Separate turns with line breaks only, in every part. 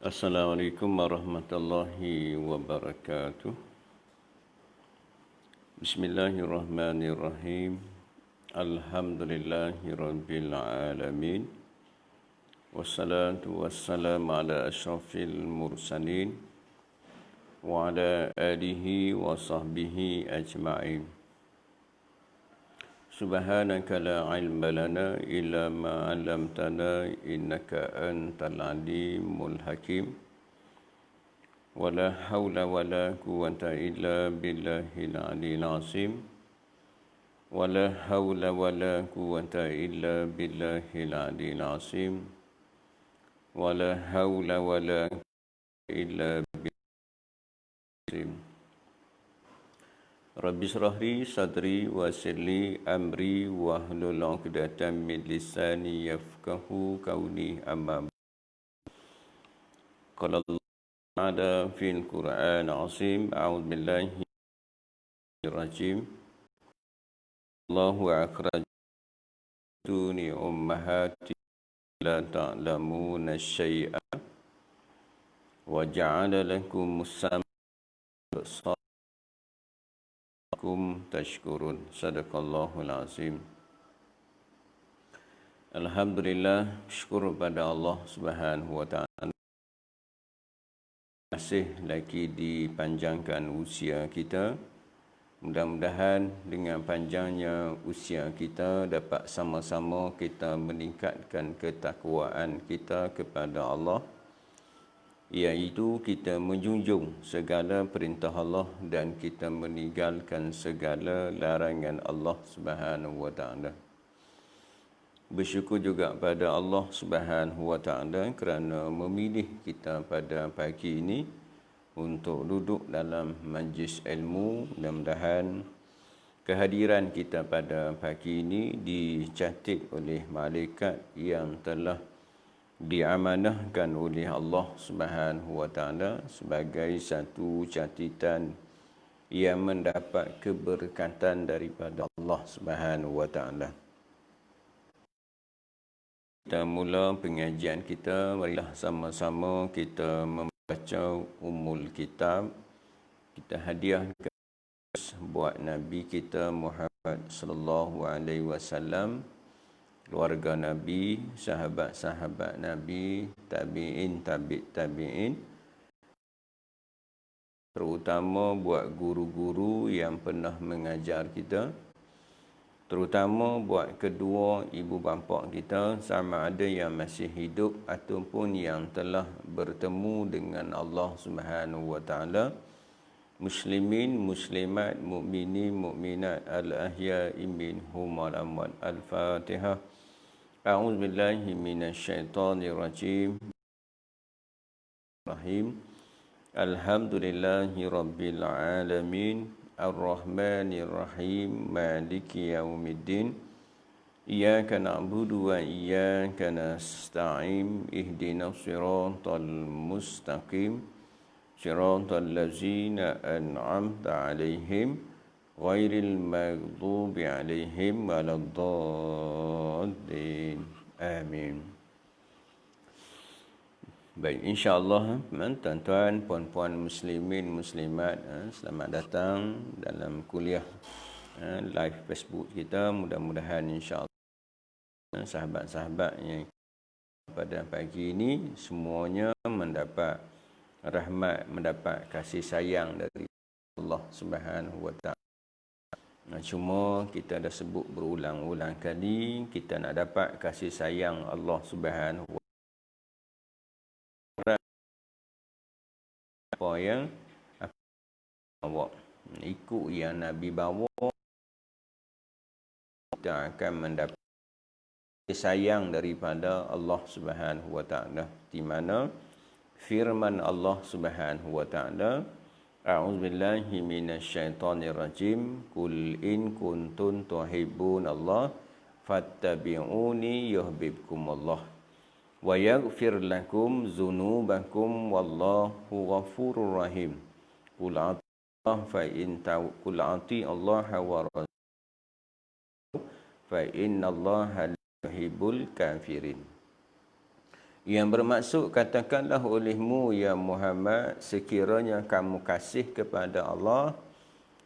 Assalamualaikum warahmatullahi wabarakatuh. Bismillahirrahmanirrahim. Alhamdulillahi rabbil alamin. Wassalatu wassalamu ala asyrafil mursalin wa ala alihi wa sahbihi ajma'in. Subhanaka la ilma lana illa ma 'allamtana innaka antal alimul hakim. Wala haula wala quwwata illa billahil aliyil azim. Wala haula wala quwwata illa billahil aliyil azim. Wala haula wala quwwata illa billahil azim. Rabbi shrah li sadri wa yassir li amri wahlul 'uqdatam min lisani yafqahu qawli amma qala Allah fil Qur'an azim a'udzu billahi rajim. Allahu akhrajuni ummahati la ta'lamuna syai'a wa ja'ala lakum sam'a tashkurun. Sadaqallahul azim. Alhamdulillah, syukur pada Allah Subhanahu wa taala. Masih lagi dipanjangkan usia kita. Mudah-mudahan dengan panjangnya usia kita dapat sama-sama kita meningkatkan ketakwaan kita kepada Allah, iaitu kita menjunjung segala perintah Allah dan kita meninggalkan segala larangan Allah Subhanahu wa taala. Bersyukur juga pada Allah Subhanahu wa taala kerana memilih kita pada pagi ini untuk duduk dalam majlis ilmu. Mudah-mudahan kehadiran kita pada pagi ini dicatat oleh malaikat yang telah diamanahkan oleh Allah Subhanahu wa taala sebagai satu catatan yang mendapat keberkatan daripada Allah Subhanahu wa taala. Kita mula pengajian kita, marilah sama-sama kita membaca Ummul Kitab. Kita hadiahkan buat Nabi kita Muhammad sallallahu alaihi wasallam, keluarga Nabi, sahabat-sahabat Nabi, tabi'in, tabi'in, terutama buat guru-guru yang pernah mengajar kita, terutama buat kedua ibu bapa kita, sama ada yang masih hidup ataupun yang telah bertemu dengan Allah Subhanahu wa taala, muslimin, muslimat, mukminin, mukminat, al-ahya'i minhum wal amwat. Al-Fatihah. A'udzu billahi minasyaitonir rajim. Rahim. Alhamdulillahi rabbil alamin. Ar-Rahmanir Rahim. Maliki yaumiddin. Iyyaka na'budu wa iyyaka nasta'in. Ihdinas siratal mustaqim. Siratal ladzina an'amta 'alaihim ghairil maghdubi 'alaihim waladdallin. Amin. Baik, insya-Allah tuan-tuan, puan-puan muslimin muslimat, selamat datang dalam kuliah live Facebook kita. Mudah-mudahan insya-Allah sahabat-sahabat yang pada pagi ini semuanya mendapat rahmat, mendapat kasih sayang dari Allah Subhanahu wa taala. Cuma kita dah sebut berulang-ulang kali, kita nak dapat kasih sayang Allah Subhanahu wa taala, apa yang bawa, ikut yang Nabi bawa, kita akan mendapat kasih sayang daripada Allah Subhanahu wa taala. Di mana firman Allah Subhanahu wa taala, a'udzubillahi minasyaitonir rajim, qul in kuntum tuhibbunallaha fattabi'uni yuhibbukumullah wa yaghfir lakum dzunubakum wallahu ghafurur rahim. Qul ati Allah wa rasul fa innallaha la yuhibbul kafirin. Yang bermaksud, katakanlah olehmu ya Muhammad, sekiranya kamu kasih kepada Allah,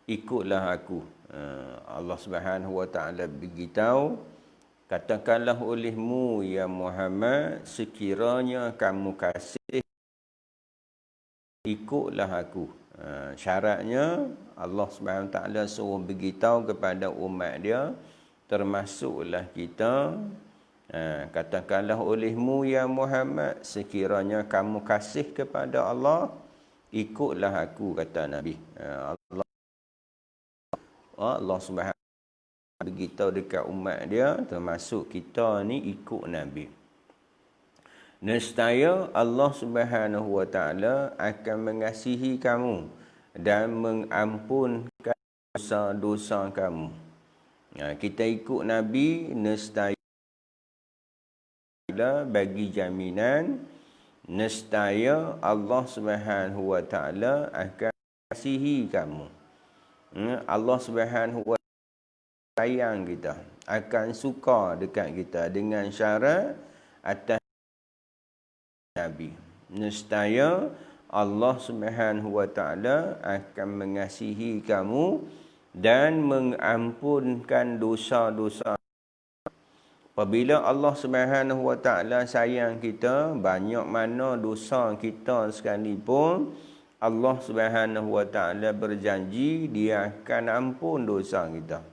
ikutlah aku. Allah Subhanahu wa taala beritahu, katakanlah olehmu ya Muhammad, sekiranya kamu kasih, ikutlah aku. Syaratnya Allah Subhanahu wa taala suruh beritahu kepada umat dia, termasuklah kita. Katakanlah olehmu ya Muhammad, sekiranya kamu kasih kepada Allah, ikutlah aku, kata Nabi. Allah Subhanahu beritahu dekat umat dia, termasuk kita ni ikut Nabi. Nescaya Allah Subhanahu wa taala akan mengasihi kamu dan mengampunkan dosa-dosa kamu. Kita ikut Nabi, nescaya bagi jaminan, nescaya Allah Subhanahu wa taala akan mengasihi kamu. Allah Subhanahu wa taala sayang kita, akan suka dekat kita dengan syarat atas Nabi. Nescaya Allah Subhanahu wa taala akan mengasihi kamu dan mengampunkan dosa-dosa. Apabila Allah Subhanahu wa taala sayang kita, banyak mana dosa kita sekalipun, Allah Subhanahu wa taala berjanji dia akan ampun dosa kita.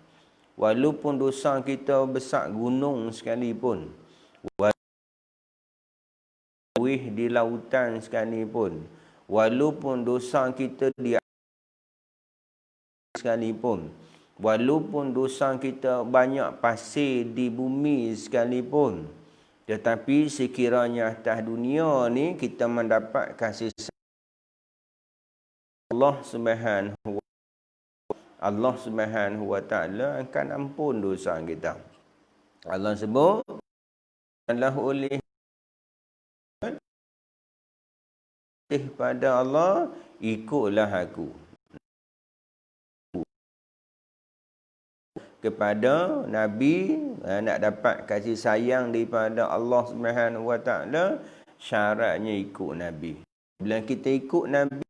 Walaupun dosa kita besar gunung sekalipun, di lautan sekalipun, walaupun dosa kita di sekalipun, walaupun dosa kita banyak pasir di bumi sekalipun, tetapi sekiranya atas dunia ni kita mendapat kasih Allah Subhanahu wa taala akan ampun dosa kita. Allah sebut, Allah oleh pada Allah, ikutlah aku. Kepada Nabi, nak dapat kasih sayang daripada Allah Subhanahu wa taala, syaratnya ikut Nabi. Bila kita ikut Nabi,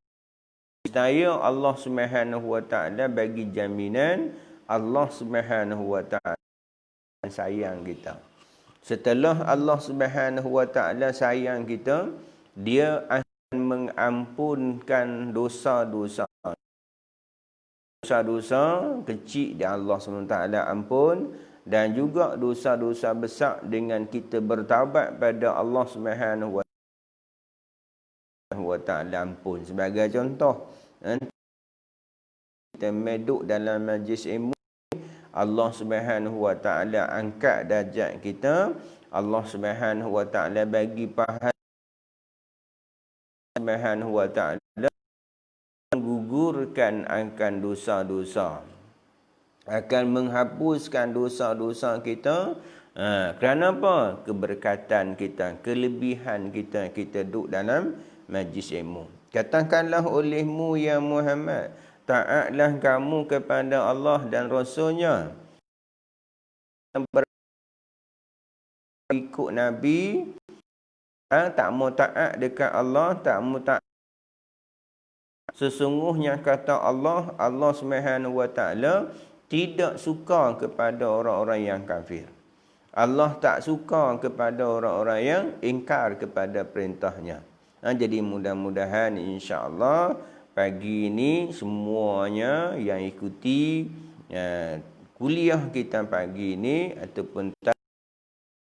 saya Allah Subhanahu wa taala bagi jaminan, Allah Subhanahu wa taala sayang kita. Setelah Allah Subhanahu wa taala sayang kita, dia akan mengampunkan dosa-dosa kecil dan Allah SWT ampun, dan juga dosa-dosa besar dengan kita bertaubat pada Allah Subhanahu wa taala ampun. Sebagai contoh, kita meduk dalam majlis ilmu, Allah Subhanahu wa taala angkat darjat kita, Allah Subhanahu wa taala bagi pahala, Subhanahu wa taala menggugurkan akan dosa-dosa, akan menghapuskan dosa-dosa kita. Kerana apa? Keberkatan kita, kelebihan kita, kita duduk dalam majlis ilmu. Katakanlah olehmu ya Muhammad, taatlah kamu kepada Allah dan Rasulnya, ikut Nabi. Tak mau taat dekat Allah, tak mau taat. Sesungguhnya kata Allah, Allah Subhanahu wa taala tidak suka kepada orang-orang yang kafir. Allah tak suka kepada orang-orang yang ingkar kepada perintahnya. Jadi mudah-mudahan insya-Allah pagi ini semuanya yang ikuti kuliah kita pagi ini ataupun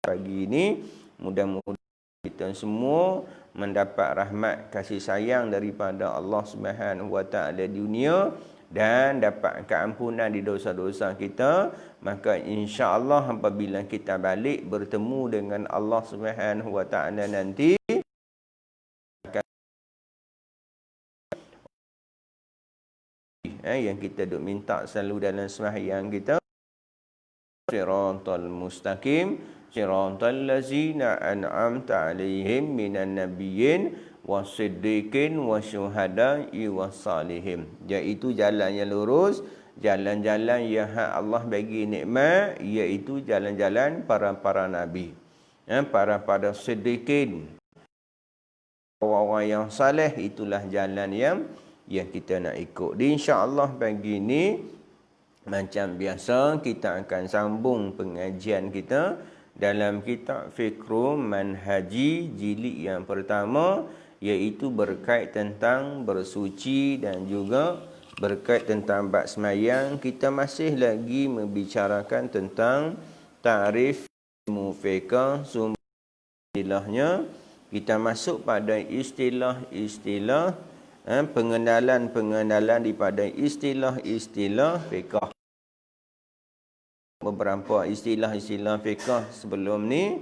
pagi ini, mudah-mudahan kita semua mendapat rahmat kasih sayang daripada Allah Subhanahu wa taala di dunia dan dapat keampunan di dosa-dosa kita. Maka insya-Allah apabila kita balik bertemu dengan Allah Subhanahu wa taala nanti, yang kita duk minta selalu dalam sembahyang kita, siratal mustaqim siratal ladzina an'amta 'alaihim minan nabiyyin wasiddiqin wasyuhada'i wassalihin, iaitu jalan yang lurus, jalan-jalan yang Allah bagi nikmat, iaitu jalan-jalan para nabi, para siddiqin, orang-orang yang saleh, itulah jalan yang kita nak ikut. InsyaAllah pagi ni macam biasa kita akan sambung pengajian kita dalam kitab Fiqhu Manhaji jilid yang pertama, iaitu berkait tentang bersuci dan juga berkait tentang bab semayang. Kita masih lagi membicarakan tentang takrif ilmu fiqh, sumber istilahnya. Kita masuk pada istilah-istilah, pengenalan-pengenalan daripada istilah-istilah fiqh. Beberapa istilah-istilah fiqh sebelum ni.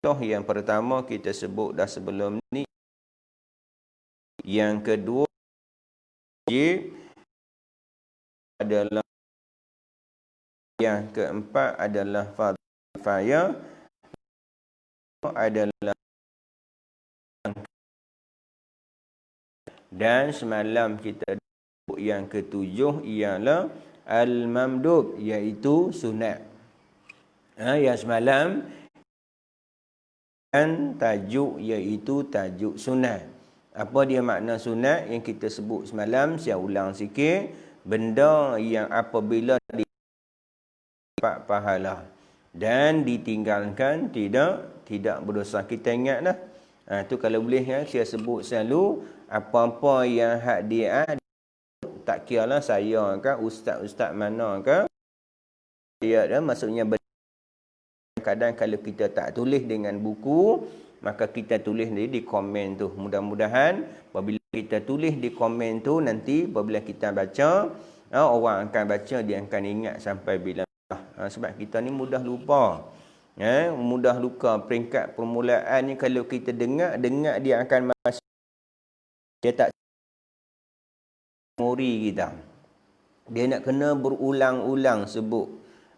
Yang pertama kita sebut dah sebelum ni. Yang kedua wajib adalah, yang keempat adalah fardhu kifayah, adalah, dan semalam kita yang ketujuh ialah al-mamdub, iaitu sunat. Yang semalam dan tajuk iaitu tajuk sunat. Apa dia makna sunat yang kita sebut semalam? Saya ulang sikit. Benda yang apabila dapat pahala dan ditinggalkan tidak berdosa. Kita ingatlah. Tu kalau boleh saya sebut selalu, apa-apa yang hak dia tak kiralah saya ke ustaz-ustaz mana ke, dia maksudnya kadang kalau kita tak tulis dengan buku, maka kita tulis di komen tu. Mudah-mudahan apabila kita tulis di komen tu, nanti apabila kita baca, orang akan baca, dia akan ingat sampai bila. Sebab kita ni mudah lupa. Mudah lupa. Peringkat permulaan ni kalau kita dengar dia akan masuk. Dia tak memori kita. Dia nak kena berulang-ulang sebut.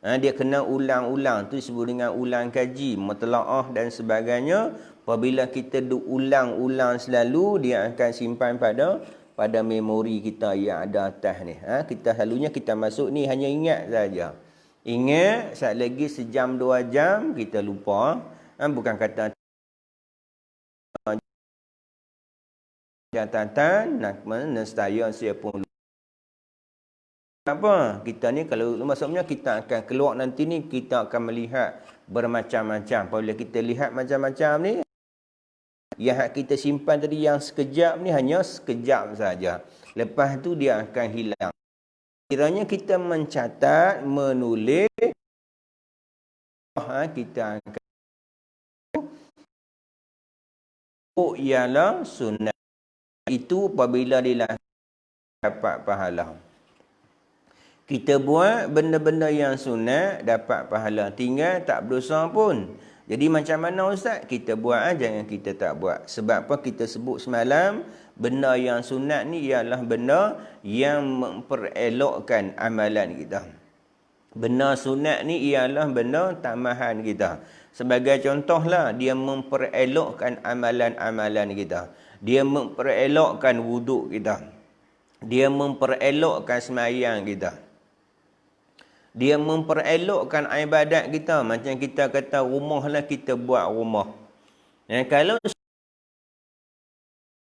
Dia kena ulang-ulang. Tu disebut dengan ulang kaji, mutlaah dan sebagainya. Apabila kita ulang-ulang selalu, dia akan simpan pada memori kita yang ada atas ni. Kita selalunya kita masuk ni hanya ingat saja. Ingat, saat lagi sejam 2 jam kita lupa. Bukan kata catatan nak menestaya siapun. Apa? Kita ni kalau maksudnya kita akan keluar nanti ni, kita akan melihat bermacam-macam. Apabila kita lihat macam-macam ni, yang kita simpan tadi yang sekejap ni hanya sekejap saja. Lepas tu dia akan hilang. Kiranya kita mencatat, menulis, kita akan ialah sunat. Itu apabila dilakukan dapat pahala. Kita buat benda-benda yang sunat dapat pahala. Tinggal tak berdosa pun. Jadi macam mana ustaz? Kita buat jangan kita tak buat. Sebab apa kita sebut semalam, benda yang sunat ni ialah benda yang memperelokkan amalan kita. Benda sunat ni ialah benda tambahan kita. Sebagai contohlah, dia memperelokkan amalan-amalan kita. Dia memperelokkan wuduk kita. Dia memperelokkan semayang kita. Dia memperelokkan ibadat kita. Macam kita kata rumah lah, kita buat rumah. Kalau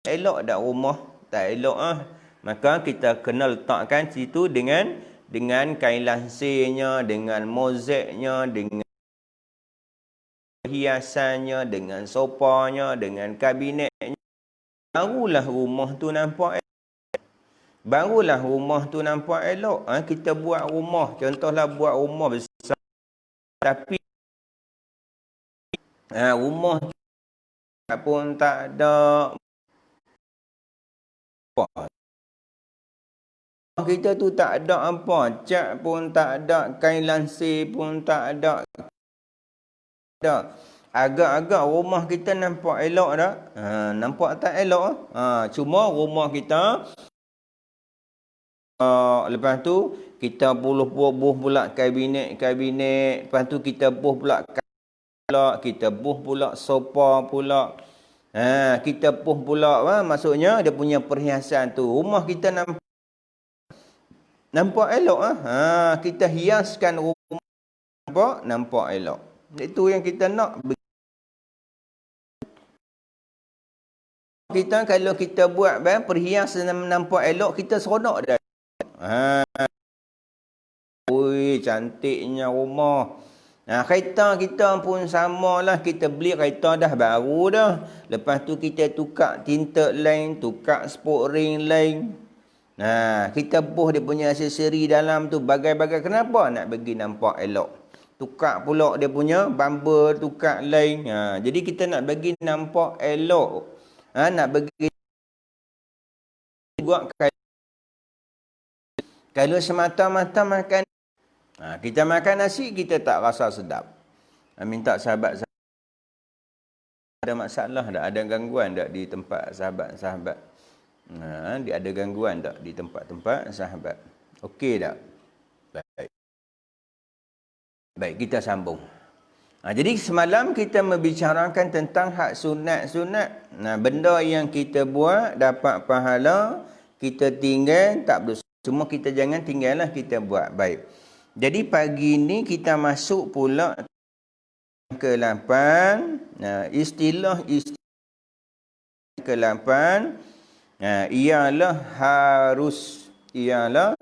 elok tak rumah, tak elok maka kita kena letakkan situ dengan kain lansirnya, dengan mozaiknya, dengan hiasannya, dengan sopanya, dengan kabinetnya. Barulah rumah tu nampak elok. Barulah rumah tu nampak elok. Kita buat rumah, contohlah buat rumah besar, tapi rumah pun tak ada apa. Kita tu tak ada apa, cat pun tak ada, kain lansir pun tak ada. Agak-agak rumah kita nampak elok tak? Nampak tak elok? Cuma rumah kita, lepas tu kita buh pula kabinet. Lepas tu kita buh pula kita buh pula sofa pula. Kita buh pula, maksudnya dia punya perhiasan tu. Rumah kita nampak elok. Kita hiaskan rumah nampak elok. Itu yang kita nak. kita kalau kita buat perhiasan nampak elok, kita seronok dah. Ui, cantiknya rumah. Kereta kita pun samalah, kita beli kereta dah baru dah. Lepas tu kita tukar tinta lain, tukar sport ring lain. Kita buh dia punya aksesori dalam tu bagai-bagai. Kenapa? Nak bagi nampak elok. Tukar pula dia punya bumper, tukar lain. Jadi kita nak bagi nampak elok. Nak bagi buat kalau semata-mata makan. Kita makan nasi, kita tak rasa sedap. Minta sahabat ada masalah tak? Ada gangguan tak di tempat sahabat-sahabat? Dia ada gangguan tak di tempat-tempat sahabat? Okey tak? Baik, kita sambung. Jadi semalam kita membicarakan tentang hak sunat-sunat. Benda yang kita buat dapat pahala, kita tinggal tak berdosa. Cuma kita jangan tinggallah, kita buat. Baik. Jadi pagi ni kita masuk pula ke-8. Istilah ke-8 ialah harus. Ialah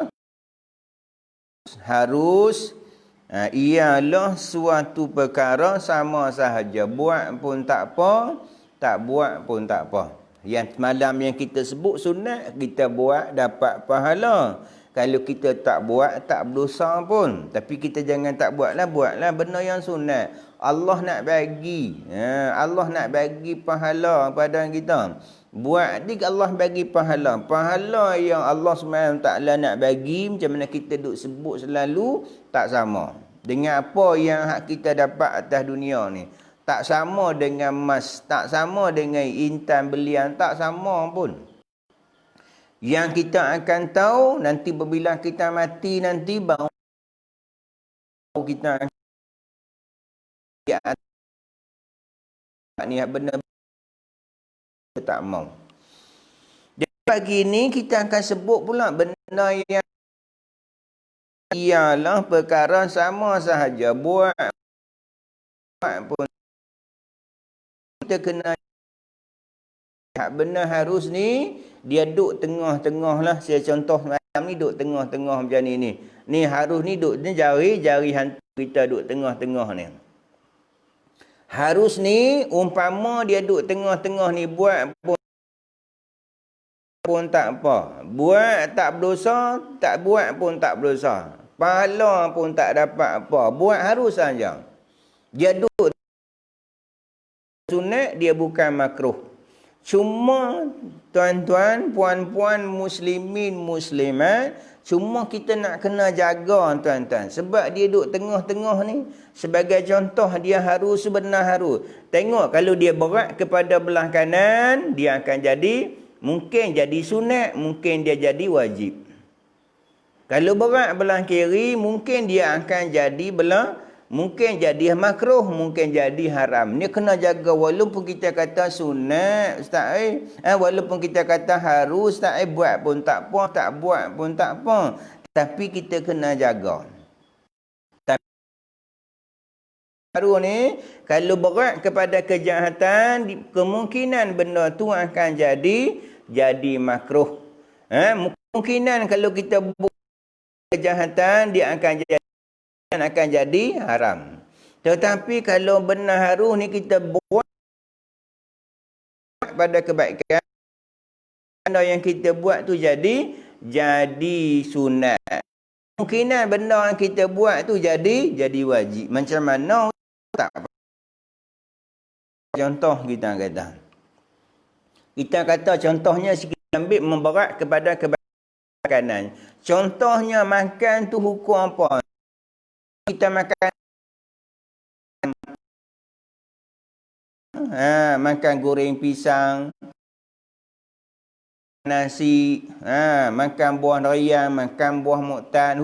suatu perkara sama sahaja. Buat pun tak apa, tak buat pun tak apa. Yang malam yang kita sebut sunat, kita buat dapat pahala. Kalau kita tak buat, tak berdosa pun. Tapi kita jangan tak buatlah benda yang sunat. Allah nak bagi. Allah nak bagi pahala pada kita. Buat dia Allah bagi pahala. Pahala yang Allah SWT nak bagi, macam mana kita duk sebut selalu, tak sama. Dengan apa yang hak kita dapat atas dunia ni. Tak sama dengan emas, tak sama dengan intan belian, tak sama pun. Yang kita akan tahu nanti bila kita mati nanti, baru kita ni benar tak mau. Jadi pagi ni kita akan sebut pula benda yang ialah perkara sama sahaja. Buat pun kita kena benar harus ni, dia duduk tengah-tengah lah. Saya contoh malam ni duduk tengah-tengah macam ni. Ni harus ni duduk ni jari hantu kita duduk tengah-tengah ni. Harus ni umpama dia duduk tengah-tengah ni, buat pun tak apa. Buat tak berdosa, tak buat pun tak berdosa. Pahala pun tak dapat apa. Buat harus saja. Dia duduk sunat, dia bukan makruh. Cuma tuan-tuan, puan-puan, muslimin, muslimat, cuma kita nak kena jaga tuan-tuan. Sebab dia duduk tengah-tengah ni. Sebagai contoh, dia harus sebenar harus. Tengok kalau dia berat kepada belah kanan, dia akan jadi, mungkin jadi sunat, mungkin dia jadi wajib. Kalau berat belah kiri, mungkin dia akan jadi mungkin jadi makruh, mungkin jadi haram. Ni kena jaga. Walaupun kita kata sunat, ustaz, walaupun kita kata harus, ustaz, buat pun tak apa, tak buat pun tak apa. Tapi kita kena jaga. Baru ni, kalau berat kepada kejahatan, kemungkinan benda tu akan jadi makruh. Kemungkinan kalau kita buat kejahatan, dia akan jadi haram. Tetapi kalau benar harus ni kita buat pada kebaikan, benda yang kita buat tu jadi sunat. Kemungkinan benda yang kita buat tu jadi wajib. Macam mana? Tak apa. Contoh kita kata contohnya kita ambil memberat kepada kebaikan. Contohnya makan tu hukum apa? Kita makan makan goreng pisang, nasi, makan buah durian, makan buah muktan.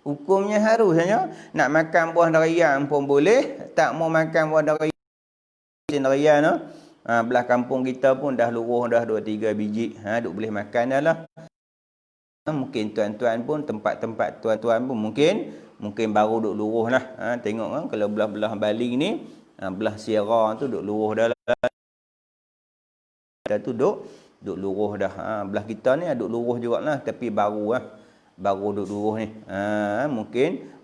Hukumnya harus saja. Nak makan buah durian pun boleh, tak mau makan buah durian no. Belah kampung kita pun dah luruh dah 2-3 biji. Duk boleh makan dah lah. Mungkin tuan-tuan pun, tempat-tempat tuan-tuan pun mungkin baru duk luruh lah. Tengok kalau belah-belah Baling ni, belah Sierra tu duk luruh dah lah.
Kita tu duk luruh dah. Belah kita ni duk luruh jugalah, tapi baru duk luruh ni.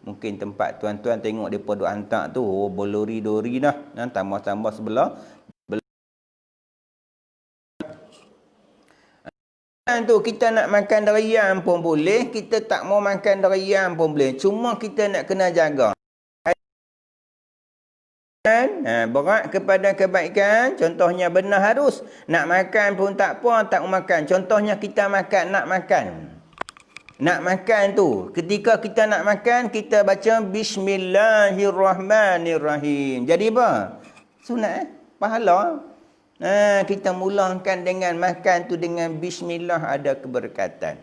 Mungkin tempat tuan-tuan tengok depa duk hantar tu, bolori-dori dah. Tambah-tambah sebelah. Tu kita nak makan durian pun boleh, kita tak mau makan durian pun boleh. Cuma kita nak kena jaga. Berat kepada kebaikan, contohnya benar harus. Nak makan pun tak apa, tak mau makan. Contohnya kita nak makan. Nak makan tu, ketika kita nak makan, kita baca Bismillahirrahmanirrahim. Jadi apa? Sunat pahala. Kita mulakan dengan makan tu dengan Bismillah, ada keberkatan.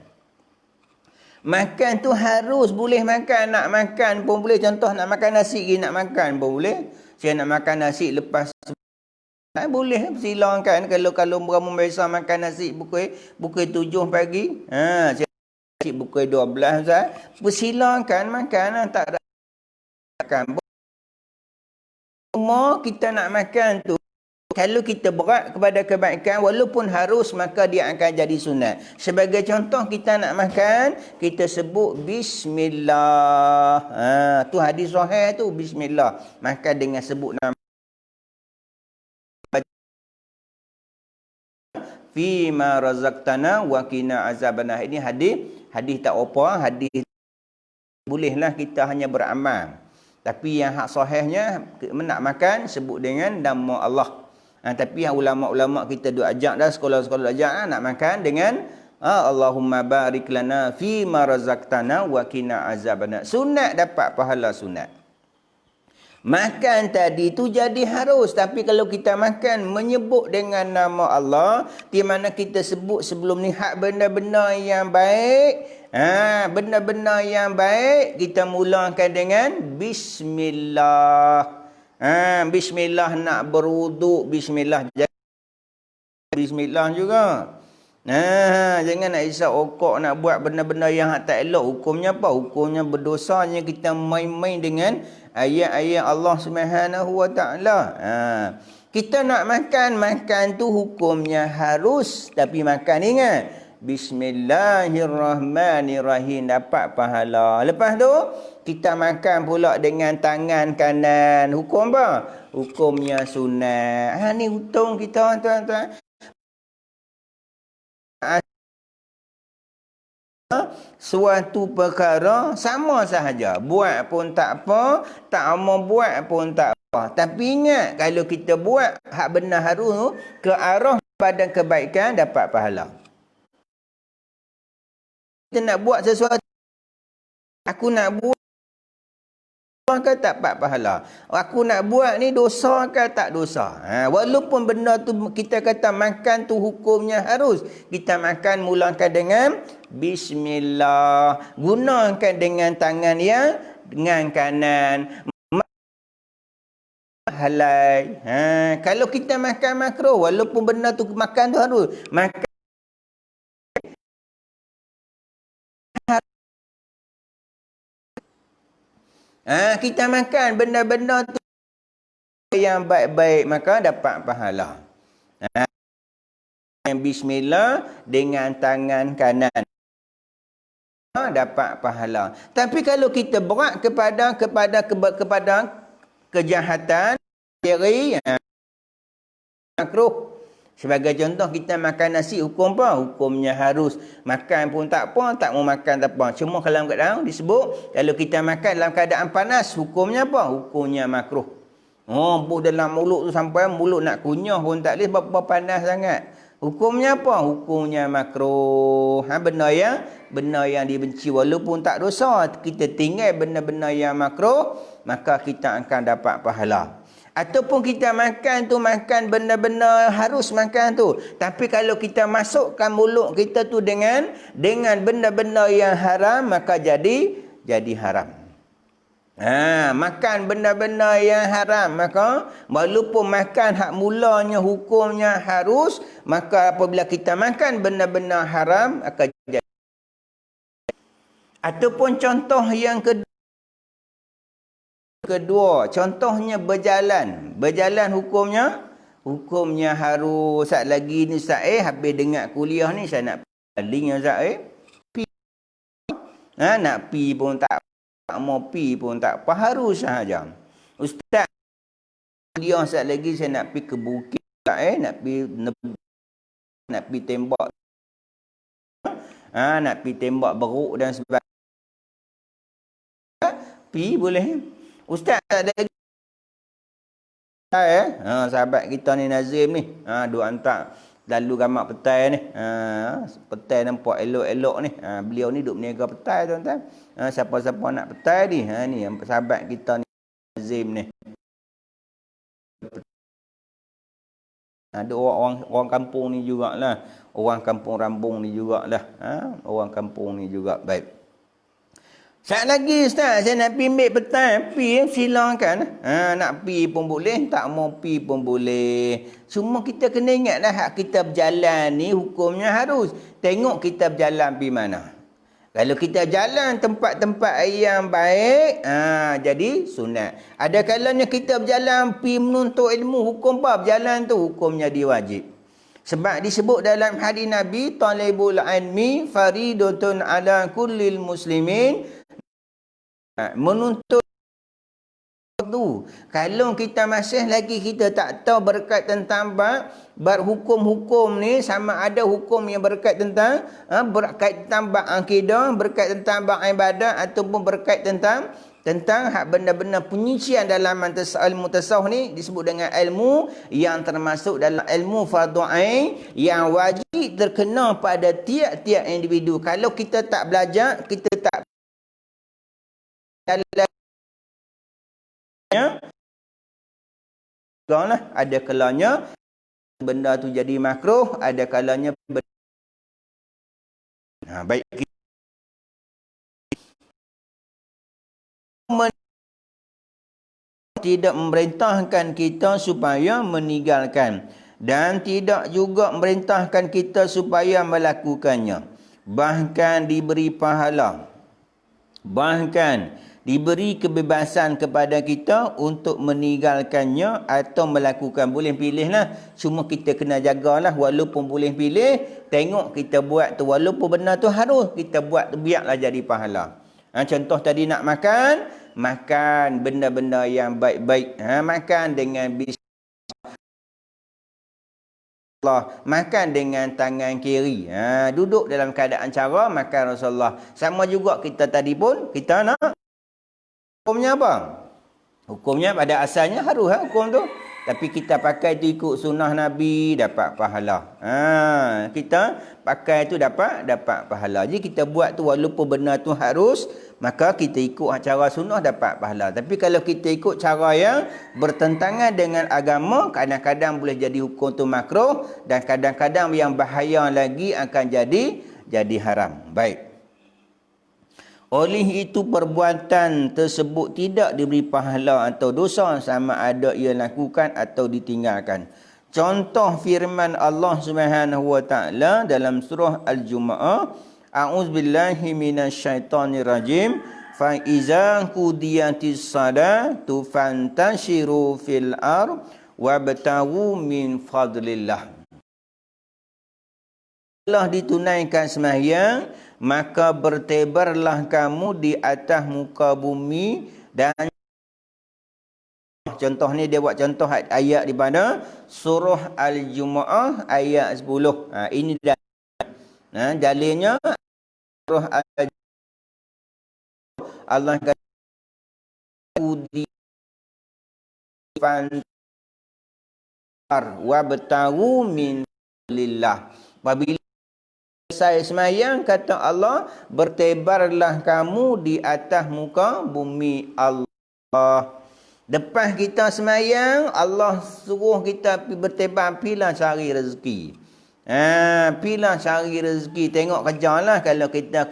Makan tu harus boleh makan. Nak makan pun boleh. Contoh nak makan nasi, nak makan pun boleh. Saya nak makan nasi lepas boleh silakan. Kalau berapa biasa makan nasi pukul 7 pagi. Saya nasi pukul 12 Ustaz. Persilakan makan, tak ada makan. Semua kita nak makan tu, kalau kita berat kepada kebaikan, walaupun harus, maka dia akan jadi sunat. Sebagai contoh, kita nak makan, kita sebut Bismillah. Tu hadis sahih tu, Bismillah. Makan dengan sebut nama. Fima razaqtana wa qina azabannar. Ini hadis tak apa, hadis bolehlah kita hanya beramal. Tapi yang hak sahihnya, nak makan sebut dengan nama Allah. Tapi yang ulama-ulama kita duk ajak dah, sekolah-sekolah ajak nak makan dengan Allahumma barik lana fi ma razaqtana wa qina azabannar. Sunat dapat pahala sunat. Makan tadi tu jadi harus, tapi kalau kita makan menyebut dengan nama Allah, di mana kita sebut sebelum ni hak benda-benda yang baik, benda-benda yang baik kita mulakan dengan Bismillah. Bismillah nak berwuduk, Bismillah. Bismillah juga. Jangan nak isap okok, nak buat benda-benda yang tak elok. Hukumnya apa? Hukumnya berdosanya kita main-main dengan ayat-ayat Allah Subhanahu Wa Taala. Kita nak makan tu hukumnya harus, tapi makan ingat Bismillahirrahmanirrahim, dapat pahala. Lepas tu kita makan pula dengan tangan kanan. Hukum apa? Hukumnya sunat. Ni untung kita tuan-tuan. Suatu perkara sama sahaja. Buat pun tak apa, tak mau buat pun tak apa. Tapi ingat, kalau kita buat hak benar harus ke arah pada kebaikan, dapat pahala. Kita nak buat sesuatu, aku nak buat ke tak dapat pahala, aku nak buat ni dosa ke tak dosa. Walaupun benda tu kita kata makan tu hukumnya harus, kita makan mulakan dengan Bismillah, gunakan dengan tangan yang dengan kanan, halal. Kalau kita makan makruh, walaupun benda tu makan tu harus, makan kita makan benda-benda tu yang baik-baik, maka dapat pahala. Bismillah dengan tangan kanan, dapat pahala. Tapi kalau kita berat kepada kejahatan, diri, makruh. Sebagai contoh, kita makan nasi, hukum apa? Hukumnya harus. Makan pun tak apa, tak mau makan tak apa. Cuma kalau keadaan disebut, kalau kita makan dalam keadaan panas, hukumnya apa? Hukumnya makruh. Dalam mulut tu sampai mulut nak kunyah pun tak boleh, berapa panas sangat. Hukumnya apa? Hukumnya makruh. Benda yang dibenci, walaupun tak dosa, kita tinggal benda-benda yang makruh, maka kita akan dapat pahala. Ataupun kita makan tu, makan benda-benda harus makan tu, tapi kalau kita masukkan mulut kita tu dengan benda-benda yang haram, maka jadi haram. Makan benda-benda yang haram, maka walaupun makan hak mulanya hukumnya harus, maka apabila kita makan benda-benda haram akan jadi. Ataupun contoh yang kedua, contohnya berjalan Hukumnya harus sat lagi ni Ustaz habis dengar kuliah ni saya nak paling Ustaz nak pi pun tak mau pi pun tak apa harus sahaja. Ustaz kuliah sat lagi saya nak pi ke bukit nak pi tembak nak pi tembak beruk dan sebagainya. Pi boleh. Ustaz tak ada sahabat kita ni Nazim ni duk hantar lalu gamak petai ni petai nampak elok-elok ni beliau ni duk meniaga petai tuan-tuan siapa-siapa nak petai ni ni sahabat kita ni Nazim ni ada orang kampung ni jugalah orang kampung Rambung ni jugalah orang kampung ni juga baik. Sat lagi Ustaz, saya nak pergi ambil petai, silakan. Nak pergi pun boleh, tak mau pergi pun boleh. Cuma kita kena ingatlah hak kita berjalan ni hukumnya harus. Tengok kita berjalan pergi mana. Kalau kita jalan tempat-tempat yang baik, jadi sunat. Ada kalanya kita berjalan pergi menuntut ilmu, hukum apa? Berjalan tu hukumnya diwajib. Sebab disebut dalam hadis Nabi, talibul ilmi faridatun ala kullil muslimin. Menuntut tu. Kalau kita masih lagi kita tak tahu berkat tentang hukum-hukum ni, sama ada hukum yang berkait tentang berkait tentang akidah, berkait tentang ibadat ataupun berkait tentang hak benda-benda penyucian dalam ilmu tasawuf ni disebut dengan ilmu yang termasuk dalam ilmu fardhu ain yang wajib terkena pada tiap-tiap individu. Kalau kita tak belajar, kita tak ada kalanya benda tu jadi makruh, ada kalanya baik tidak memerintahkan kita supaya meninggalkan dan tidak juga memerintahkan kita supaya melakukannya, bahkan diberi pahala, bahkan diberi kebebasan kepada kita untuk meninggalkannya atau melakukan. Boleh pilih lah. Cuma kita kena jagalah. Walaupun boleh pilih, tengok kita buat tu. Walaupun benda tu harus, kita buat tu biarlah jadi pahala. Contoh tadi nak makan. Makan benda-benda yang baik-baik. Makan dengan bismillah. Makan dengan tangan kiri. Duduk dalam keadaan cara makan Rasulullah. Sama juga kita tadi pun, kita nak hukumnya apa? Hukumnya pada asalnya harus hukum tu. Tapi kita pakai tu ikut sunnah Nabi, dapat pahala. Kita pakai tu dapat pahala. Jadi kita buat tu walaupun benda tu harus, maka kita ikut cara sunnah dapat pahala. Tapi kalau kita ikut cara yang bertentangan dengan agama, kadang-kadang boleh jadi hukum tu makruh dan kadang-kadang yang bahaya lagi akan jadi haram. Baik. Oleh itu perbuatan tersebut tidak diberi pahala atau dosa sama ada ia lakukan atau ditinggalkan. Contoh firman Allah Subhanahu wa taala dalam surah Al-Jumu'ah, a'udzubillahi minasyaitonirrajim, fa iza qudiyatis salatu fantashiru fil ard wabtaghu min fadlillah. Telah ditunaikan sembahyang, maka bertebarlah kamu di atas muka bumi dan contoh ni dia buat contoh ayat daripada surah Al-Jumu'ah ayat 10. Ini dah dalilnya surah Allah kata wa batahu min lillah. Apabila selesai semayang, kata Allah, bertebarlah kamu di atas muka bumi Allah. Lepas kita semayang, Allah suruh kita bertebar, pilah cari rezeki. Pilah cari rezeki. Tengok kejarlah. Kalau kita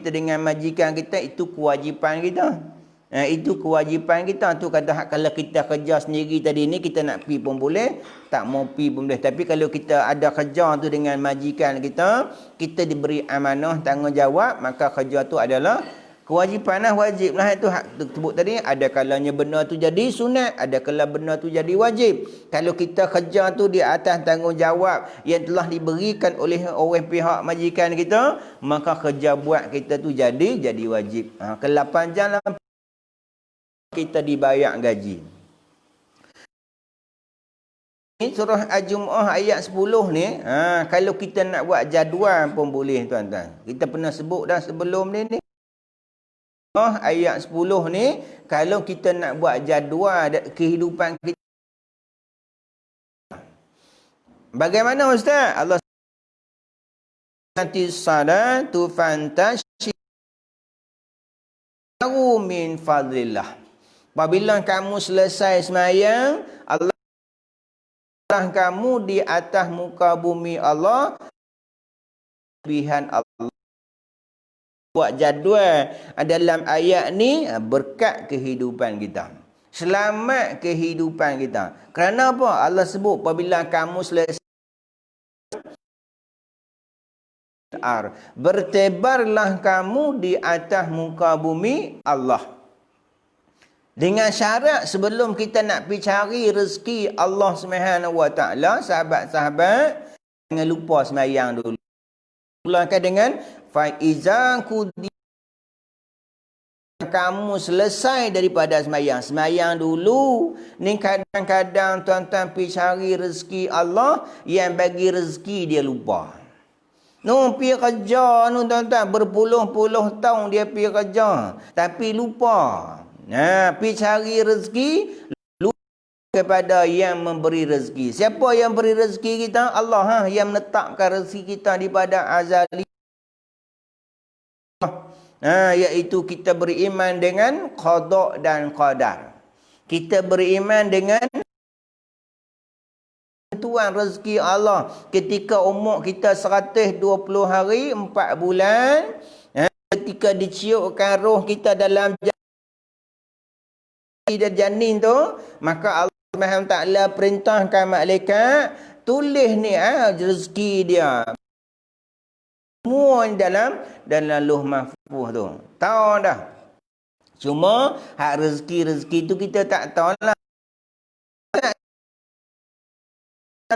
dengan majikan kita, itu kewajipan kita. Itu kewajipan kita. Tu kata kalau kita kerja sendiri tadi ni, kita nak pi pun boleh, tak mau pi pun boleh. Tapi kalau kita ada kerja tu dengan majikan kita, kita diberi amanah tanggungjawab, maka kerja tu adalah Kewajipan lah, wajib lah itu hak tersebut tadi. Ada kalanya benda tu jadi sunat, ada kala benda tu jadi wajib. Kalau kita kerja tu di atas tanggungjawab yang telah diberikan oleh orang pihak majikan kita, maka kerja buat kita tu jadi wajib. Ke 8 jam lah kita dibayar gaji. Ini surah Al-Jumu'ah ayat 10 ni, kalau kita nak buat jadual pun boleh tuan-tuan. Kita pernah sebut dah sebelum ni. Ayat 10 ni, kalau kita nak buat jadual kehidupan kita. Bagaimana Ustaz? Allah nanti salatu fantasyiru min fadlillah. Apabila kamu selesai semayang, Allah kamu di atas muka bumi Allah, pilihan Allah. Buat jadual dalam ayat ni berkat kehidupan kita, selamat kehidupan kita. Kerana apa? Allah sebut apabila kamu selesai bertebarlah kamu di atas muka bumi Allah. Dengan syarat sebelum kita nak pergi cari rezeki Allah Subhanahu Wa Taala, sahabat-sahabat, jangan lupa sembahyang dulu. Mulakan dengan faiza kudi, kamu selesai daripada sembahyang dulu. Ni kadang-kadang tuan-tuan pergi cari rezeki Allah, yang bagi rezeki dia lupa. Pergi kerja tuan-tuan, berpuluh-puluh tahun dia pergi kerja, tapi lupa. Pergi cari rezeki, lupa kepada yang memberi rezeki. Siapa yang beri rezeki kita? Allah yang menetapkan rezeki kita daripada azali. Iaitu kita beriman dengan qada dan qadar. Kita beriman dengan tentuan rezeki Allah. Ketika umur kita 120 hari 4 bulan, ketika diciukkan roh kita dalam janin tu, maka Allah Subhanahu Taala perintahkan malaikat tulis ni rezeki dia. Semua dalam Lauh Mahfuz tu. Tahu dah. Cuma hak rezeki tu kita tak tahu lah.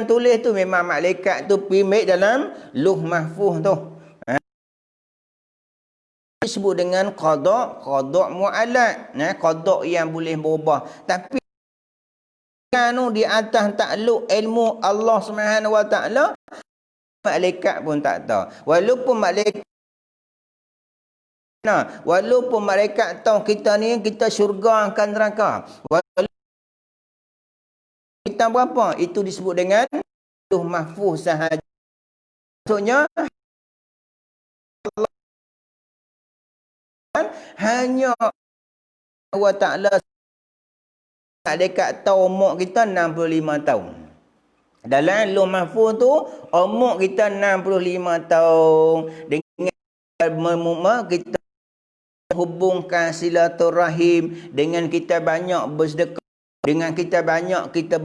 Tulis tu memang malaikat tu permit dalam Lauh Mahfuz tu. Disebut dengan qada mu'allaq, qada yang boleh berubah. Tapi di atas takluk ilmu Allah Subhanahu Wa Taala, malaikat pun tak tahu. Walaupun malaikat tahu kita ni, kita syurga akan neraka. Kita berapa? Itu disebut dengan Lauh Mahfuz sahaja. Maksudnya Allah hanya Allah Ta'ala malaikat tahu umur kita 65 tahun. Dalam Lauh Mahfuz tu umur kita 65 tahun. Dengan kita hubungkan silaturahim, dengan kita banyak bersedekah, dengan kita banyak kita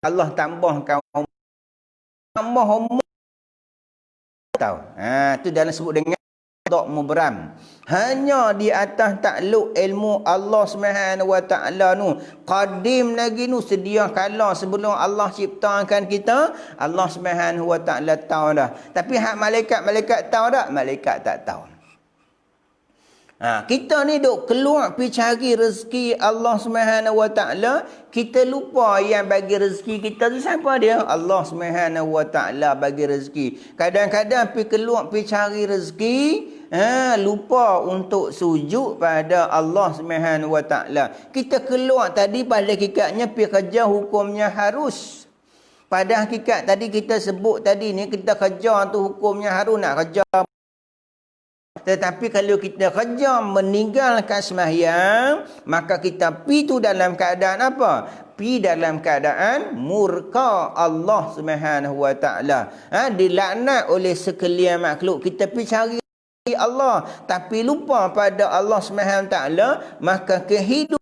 Allah tambahkan umur tahu. Tu dalam sebut dengan qada mubram. Hanya di atas takluk ilmu Allah Subhanahu Wa Taala nu, qadim lagi nu, sedia kala sebelum Allah ciptakan kita, Allah Subhanahu Wa Taala tahu dah. Tapi hak malaikat tahu tak? Malaikat tak tahu. Kita ni duk keluar pergi cari rezeki Allah Subhanahu Wa Taala, kita lupa yang bagi rezeki kita tu siapa dia? Allah Subhanahu Wa Taala bagi rezeki. Kadang-kadang pergi keluar pergi cari rezeki, lupa untuk sujud pada Allah Subhanahu Wa Taala. Kita keluar tadi pada hakikatnya pergi kerja hukumnya harus. Pada hakikat tadi kita sebut tadi ni, kita kerja tu hukumnya harus nak kerja. Tetapi kalau kita kerja meninggalkan sembahyang, maka kita pi tu dalam keadaan apa? Pi dalam keadaan murka Allah Subhanahu Wa Taala. Dilaknat oleh sekalian makhluk. Kita pi cari Allah tapi lupa pada Allah Subhanahu Wa Taala, maka hidup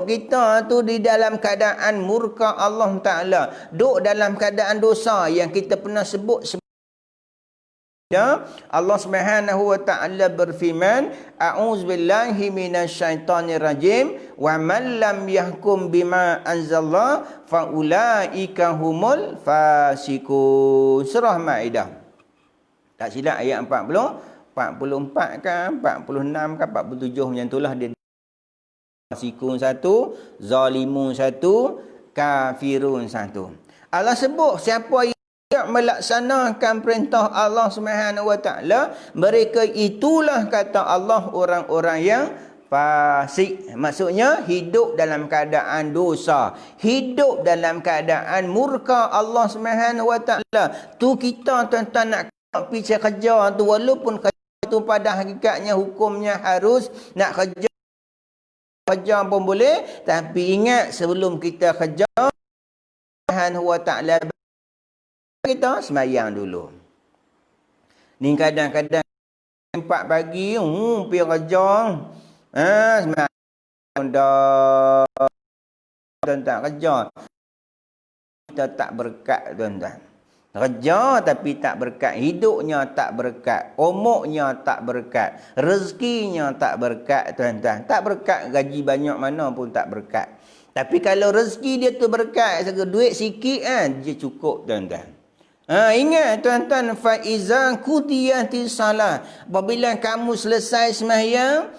kita tu di dalam keadaan murka Allah Ta'ala. Duk dalam keadaan dosa yang kita pernah sebut Allah Subhanahu wa taala berfirman, a'udzubillahi minasyaitonirrajim, wa man lam yahkum bima anzalallah faulaika humul fasikun. Surah Maidah. Tak silap ayat 44 kan, 46 kan, 47 macam itulah dia. Fasikun satu, zalimun satu, kafirun satu. Allah sebut siapa yang melaksanakan perintah Allah Subhanahu wa taala, mereka itulah kata Allah orang-orang yang fasik. Maksudnya hidup dalam keadaan dosa, hidup dalam keadaan murka Allah Subhanahu wa taala. Tu kita tuan-tuan nak pergi kerja tu, walaupun kerja tu pada hakikatnya hukumnya harus nak kerja pun boleh, tapi ingat sebelum kita kerja Subhanahu wa taala kita semayang dulu. Ni kadang-kadang 4 pagi pergi kerja, semayang dah tuan-tuan kerja. Kita tak berkat tuan-tuan. Kerja tapi tak berkat, hidupnya tak berkat, umurnya tak berkat, rezekinya tak berkat tuan-tuan. Tak berkat, gaji banyak mana pun tak berkat. Tapi kalau rezeki dia tu berkat, duit sikit kan, dia cukup tuan-tuan. Ingat tuan-tuan, faiza qudiyatis salah, apabila kamu selesai sembahyang,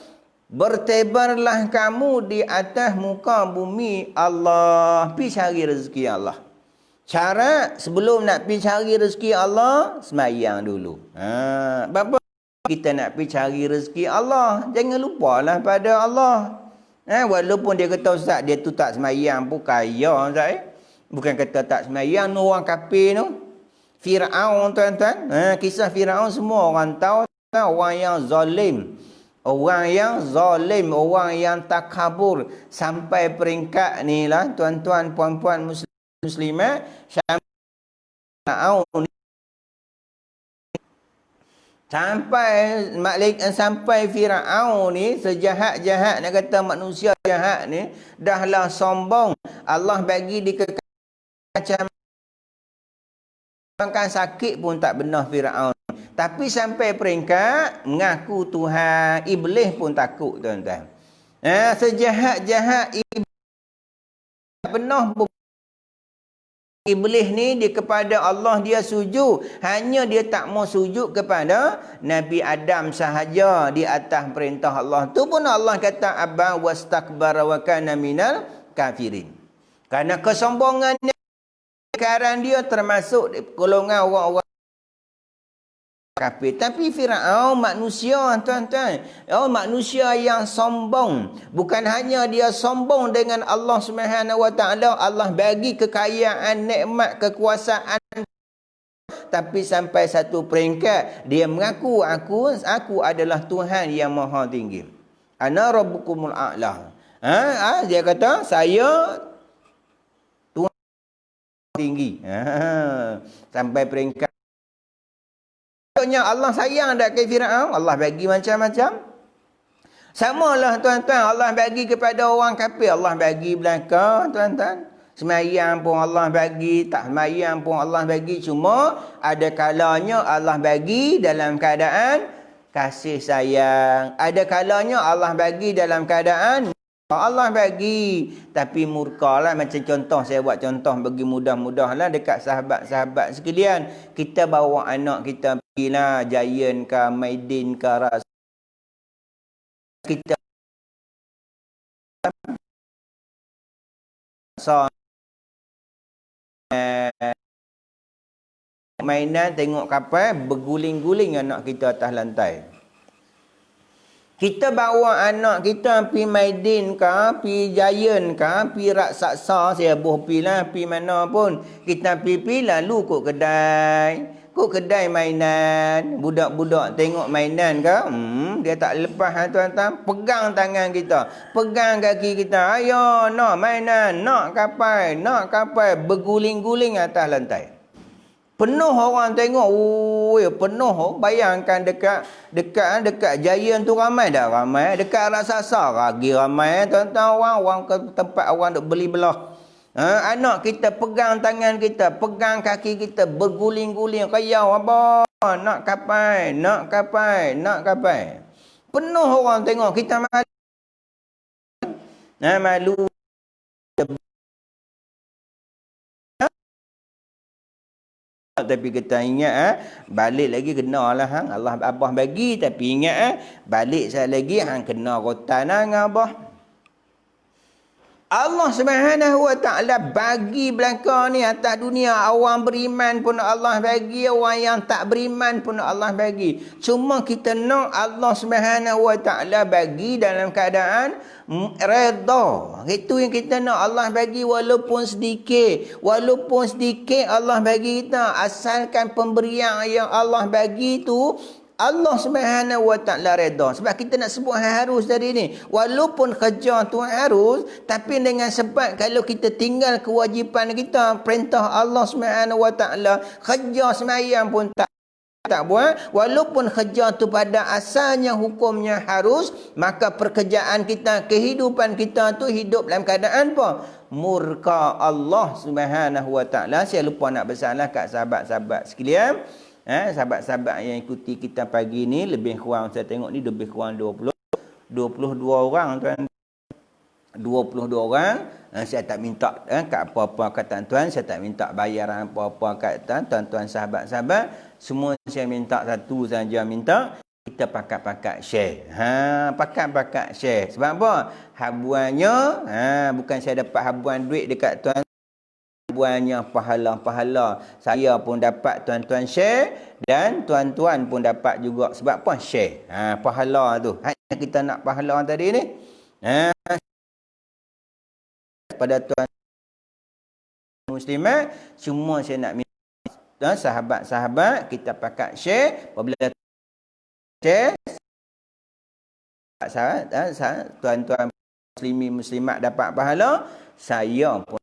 bertebarlah kamu di atas muka bumi Allah, pergi cari rezeki Allah. Cara sebelum nak pergi cari rezeki Allah, sembahyang dulu. Bapa kita nak pergi cari rezeki Allah, jangan lupalah pada Allah. Walaupun dia kata ustaz dia tu tak sembahyang pun kaya ustaz. Bukan kata tak sembahyang, orang kafir tu. Firaun tuan-tuan, kisah Firaun semua orang tahu, orang yang zalim. Orang yang zalim, orang yang takabur, sampai peringkat ni lah tuan-tuan puan-puan muslimat, Firaun sampai Firaun ni sejahat-jahat, nak kata manusia jahat ni dahlah sombong. Allah bagi dia macam kan sakit pun tak benar Firaun. Tapi sampai peringkat mengaku Tuhan, iblis pun takut tuan-tuan. Sejahat-jahat iblis benar iblis ni dia kepada Allah dia sujud, hanya dia tak mau sujud kepada Nabi Adam sahaja di atas perintah Allah. Tu pun Allah kata aba wastakbara wa kana minal kafirin. Karena kesombongannya, kekaran dia termasuk golongan orang-orang kafir. Tapi Firaun manusia tuan-tuan, manusia yang sombong. Bukan hanya dia sombong dengan Allah Subhanahu wa taala, Allah bagi kekayaan, nikmat, kekuasaan, tapi sampai satu peringkat dia mengaku aku adalah Tuhan yang maha tinggi. Ana rabbukumul a'la. Dia kata saya Tuhan tinggi. Sampai peringkat Allah sayang tak ke Firaun, Allah bagi macam-macam. Samalah tuan-tuan, Allah bagi kepada orang kafir, Allah bagi belaka tuan-tuan. Semayang pun Allah bagi, tak semayang pun Allah bagi. Cuma ada kalanya Allah bagi dalam keadaan kasih sayang. Ada kalanya Allah bagi dalam keadaan Allah bagi tapi murka lah. Macam contoh, saya buat contoh bagi mudah-mudah lah dekat sahabat-sahabat sekalian. Kita bawa anak kita pergilah Giant ke Maidin ke Ras, kita mainan, tengok kapal berguling-guling anak kita atas lantai. Kita bawa anak kita pergi Maidin ke, pergi Giant ke, pergi Raksasa, saya pergi lah, pergi mana pun. Kita pergi lalu kok kedai mainan. Budak-budak tengok mainan ke, dia tak lepas tuan-tuan. Pegang tangan kita, pegang kaki kita. Ayo, nak mainan, nak kapal, berguling-guling atas lantai. Penuh orang tengok, penuh. Bayangkan dekat Giant tu ramai dah, ramai. Dekat Raksasa lagi ramai tuan-tuan, orang ke tempat orang duk beli belah. Anak kita pegang tangan kita, pegang kaki kita, berguling-guling, kayau abah, nak kapai, nak kapai, nak kapai. Penuh orang tengok kita malu. Malu. Tapi kita ingat balik lagi kena lah Allah abah bagi, tapi ingat balik sekali lagi kena rotan abah. Allah Subhanahu Wa Taala bagi belaka ni atas dunia. Orang beriman pun Allah bagi, orang yang tak beriman pun Allah bagi. Cuma kita nak Allah Subhanahu Wa Taala bagi dalam keadaan redha. Itu yang kita nak Allah bagi walaupun sedikit. Walaupun sedikit Allah bagi kita, asalkan pemberian yang Allah bagi tu Allah Subhanahu Wa Taala redha. Sebab kita nak sebut harus tadi ni, walaupun kerja tu harus, tapi dengan sebab kalau kita tinggal kewajipan kita, perintah Allah Subhanahu Wa Taala, kerja sembahyang pun tak buat, walaupun kerja tu pada asalnya hukumnya harus, maka pekerjaan kita, kehidupan kita tu hidup dalam keadaan apa? Murka Allah Subhanahu Wa Taala. Saya lupa nak bersalah kat sahabat-sahabat sekalian. Sahabat-sahabat yang ikuti kita pagi ni lebih kurang, saya tengok ni lebih kurang 22 orang tuan. 22 orang. Saya tak minta kat apa-apa kat tuan, saya tak minta bayaran apa-apa kat tuan-tuan sahabat-sahabat. Semua saya minta satu saja, minta kita pakat-pakat share. Pakat-pakat share. Sebab apa? Habuannya bukan saya dapat habuan duit dekat tuan, buahnya pahala-pahala. Saya pun dapat tuan-tuan share dan tuan-tuan pun dapat juga. Sebab apa? Share. Pahala tu. Hanya kita nak pahala tadi ni. Pada tuan muslimat, semua saya nak minta sahabat-sahabat kita pakat share. Apabila share, tuan-tuan muslimat dapat pahala, saya pun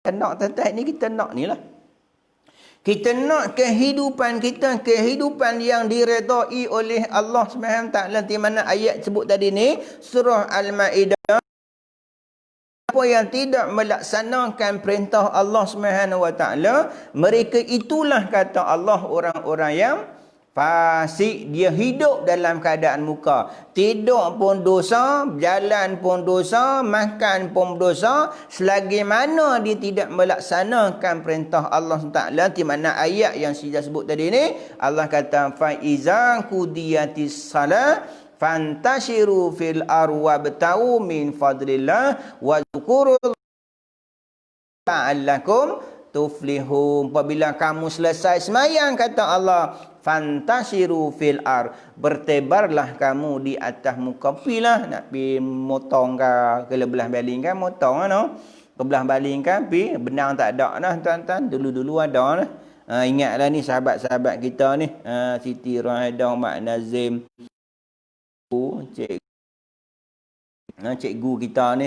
nak tetap ni, kita nak ni lah. Kita nak kehidupan kita, kehidupan yang diredai oleh Allah SWT. Di mana ayat sebut tadi ni, surah Al-Ma'idah. Apa yang tidak melaksanakan perintah Allah SWT, mereka itulah kata Allah orang-orang yang fasik. Dia hidup dalam keadaan muka. Tidur pun dosa, jalan pun dosa, makan pun dosa, selagi mana dia tidak melaksanakan perintah Allah Taala. Di mana ayat yang saya sebut tadi ni, Allah kata fa iza qudiyatis salat fantashiru fil arwabtau min fadlillah wa dzkurullaha la'allakum tuflihun. Apabila kamu selesai sembahyang, kata Allah, fantasiru fil ar, bertebarlah kamu di atas muka. Pilah nak pi motong ke belah baling kan, motong ano ke belah baling kan, pi benang tak ada dah tuan-tuan. Dulu-dulu ada dah. Ingatlah ni sahabat-sahabat kita ni, Siti Rohaidah, Mak Nazim, cikgu kita ni,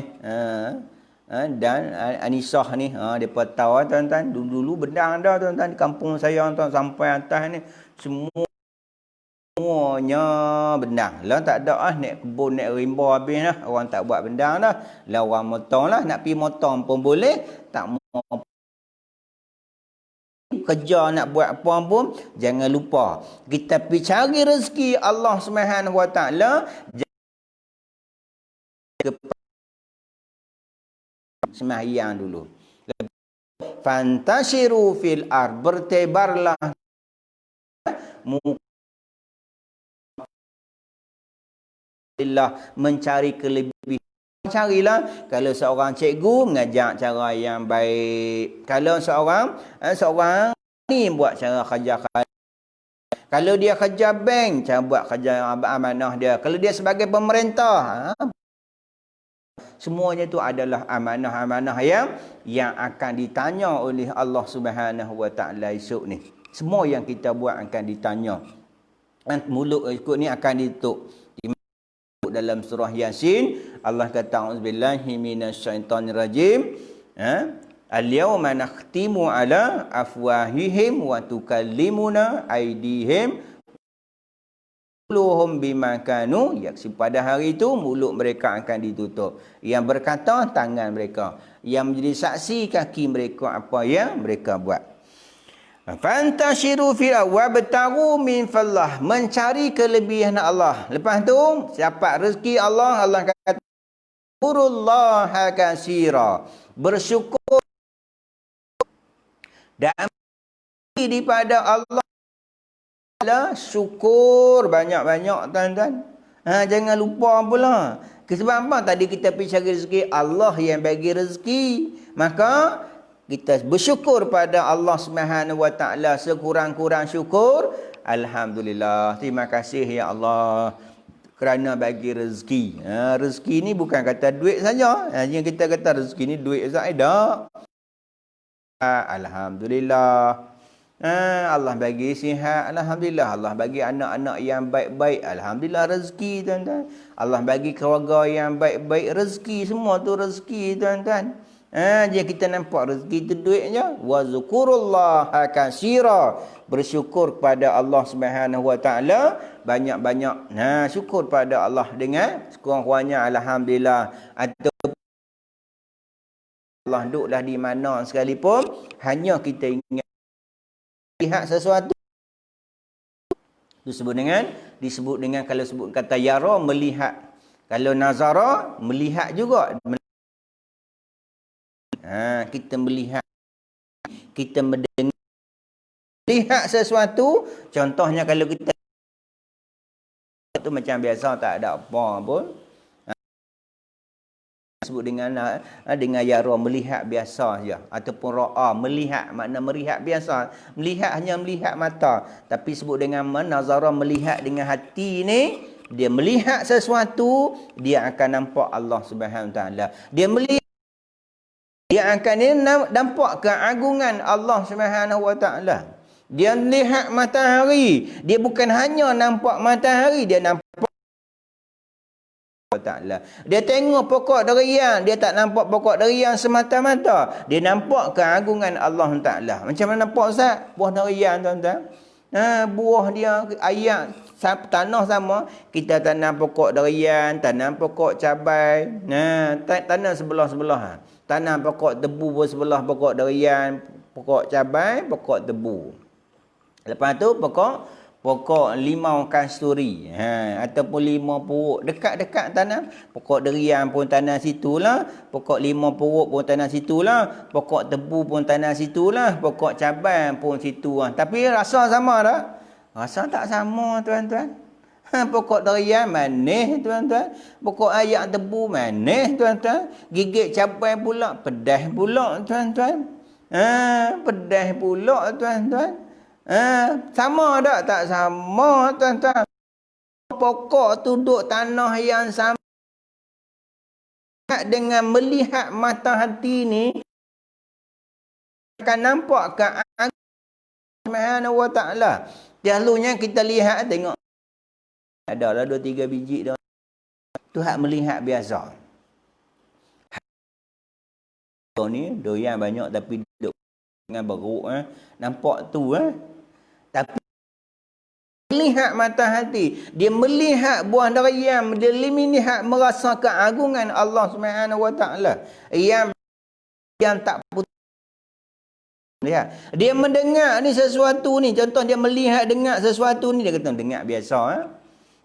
dan Anisah ni, depa tahu tuan-tuan. Dulu-dulu benang dah tuan-tuan di kampung saya tuan, sampai atas ni semuanya benang. Lah tak ada naik kebun, naik rimba habis dah. Orang tak buat benang dah. Lah orang motong lah, nak pi motong pun boleh, tak mau kerja nak buat apa pun, jangan lupa kita pi cari rezeki Allah Subhanahu Wa Taala. Sembahyang dulu. Fantashiru fil ar, bertebarlah mencari kelebihan. Carilah. Kalau seorang cikgu mengajak cara yang baik. Kalau seorang ni buat cara kerja. Kalau dia kerja bank, cara buat kerja amanah dia. Kalau dia sebagai pemerintah, semuanya itu adalah amanah-amanah yang akan ditanya oleh Allah Subhanahu Wa Taala esok ni. Semua yang kita buat akan ditanya. Mulut ikut ni akan ditutup. Dalam surah Yasin, Allah kata auzubillahi minasyaitonir rajim. Al-yawma nakhtimu ala afwahihim wa tukallimuna aydihim luhum bimakanu yaksi, pada hari itu mulut mereka akan ditutup, yang berkata tangan mereka, yang menjadi saksi kaki mereka apa yang mereka buat. Fantashiru fil wabtagu min fallah, mencari kelebihan Allah. Lepas tu dapat rezeki Allah, Allah kata Urullaha kasira, bersyukur dan daripada Allah, syukur banyak-banyak tuan-tuan. Jangan lupa pula. Sebab apa? Tadi kita pergi cari rezeki, Allah yang bagi rezeki. Maka kita bersyukur pada Allah Subhanahu wa taala, sekurang-kurang syukur, alhamdulillah, terima kasih ya Allah kerana bagi rezeki. Rezeki ni bukan kata duit saja. Yang kita kata rezeki ni duit saja tak. Alhamdulillah. Allah bagi sihat, alhamdulillah. Allah bagi anak-anak yang baik-baik, alhamdulillah, rezeki tuan-tuan. Allah bagi keluarga yang baik-baik, rezeki, semua tu rezeki tuan-tuan. Jadi kita nampak rezeki tu duit je. Wa zukurullaha katsira, bersyukur kepada Allah Subhanahu wa taala banyak-banyak. Syukur pada Allah dengan sekurang-kurangnya alhamdulillah. Atau Allah duduklah di mana sekalipun, hanya kita ingat lihat sesuatu, disebut dengan kalau sebut kata yara, melihat. Kalau nazara, melihat juga. Kita melihat, kita mendengar, lihat sesuatu. Contohnya kalau kita tu macam biasa, tak ada apa pun, sebut dengan yara, melihat biasa saja, ataupun ra'a, melihat, makna melihat biasa, melihat hanya melihat mata. Tapi sebut dengan nazara, melihat dengan hati ni, dia melihat sesuatu, dia akan nampak Allah Subhanahu wa taala. Dia melihat, dia akan nampak keagungan Allah Subhanahu wa taala. Dia melihat matahari, dia bukan hanya nampak matahari, dia nampak Ta'ala. Dia tengok pokok durian, dia tak nampak pokok durian semata-mata, dia nampak keagungan Allah Ta'ala. Macam mana nampak Ustaz? Buah durian tuan-tuan, buah dia ayat tanah sama, kita tanam pokok durian, tanam pokok cabai, tanam sebelah-sebelah, tanam pokok tebu pun sebelah pokok durian, pokok cabai, pokok tebu. Lepas tu pokok limau kasturi, ataupun limau puruk, dekat-dekat tanam. Pokok durian pun tanam situlah, pokok limau puruk pun tanam situlah, pokok tebu pun tanam situlah, pokok cabai pun situ. Tapi rasa sama tak? Rasa tak sama tuan-tuan. Pokok durian manis tuan-tuan, pokok ayak tebu manis tuan-tuan, gigit cabai pula pedas pula tuan-tuan. Pedas pula tuan-tuan. Sama tak? Tak sama tuan-tuan. Pokok tu duduk tanah yang sama. Dengan melihat mata hati ni, akan nampak keagungan Subhanahu wa taala. Dahulunya kita lihat, tengok adalah 2-3 biji dah. Tu hak melihat biasa. Ni doyan banyak tapi duduk dengan beruk, nampak tu, tapi melihat mata hati, dia melihat buah durian, dia melihat, merasa keagungan Allah Subhanahu wa taala yang tak putus. Dia mendengar ni sesuatu ni, contoh dia melihat dengar sesuatu ni, dia kata dengar biasa,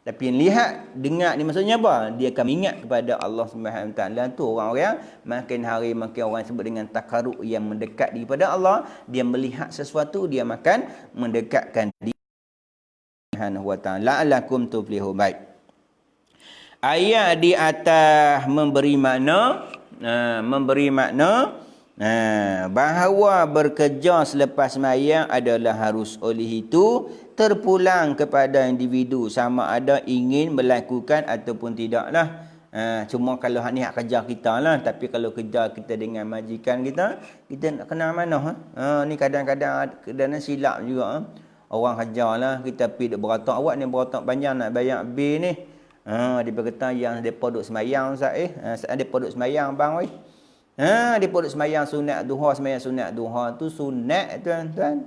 tapi lihat dengar ni maksudnya apa? Dia akan ingat kepada Allah Subhanahu wa taala. Tu orang-orang makin hari makin orang sebut dengan takarrub, yang mendekat daripada Allah. Dia melihat sesuatu, dia makan mendekatkan diri Subhanahu wa taala. La'allakum tuflihun. Baik. Ayat di atas memberi makna bahawa bekerja selepas sembahyang adalah harus, oleh itu terpulang kepada individu sama ada ingin melakukan ataupun tidaklah. Cuma kalau ni hak kerja kita lah, tapi kalau kerja kita dengan majikan kita nak kenal mana? Ni kadang-kadang silap juga. Orang kerja lah, kita pergi beratak, awak ni beratak panjang nak bayar bil ni. Dia berkata yang depa duk sembahyang Ustaz, depa duk sembahyang bang weh. Depa duk sembahyang sunat duha, sembahyang sunat duha tu sunat tuan-tuan.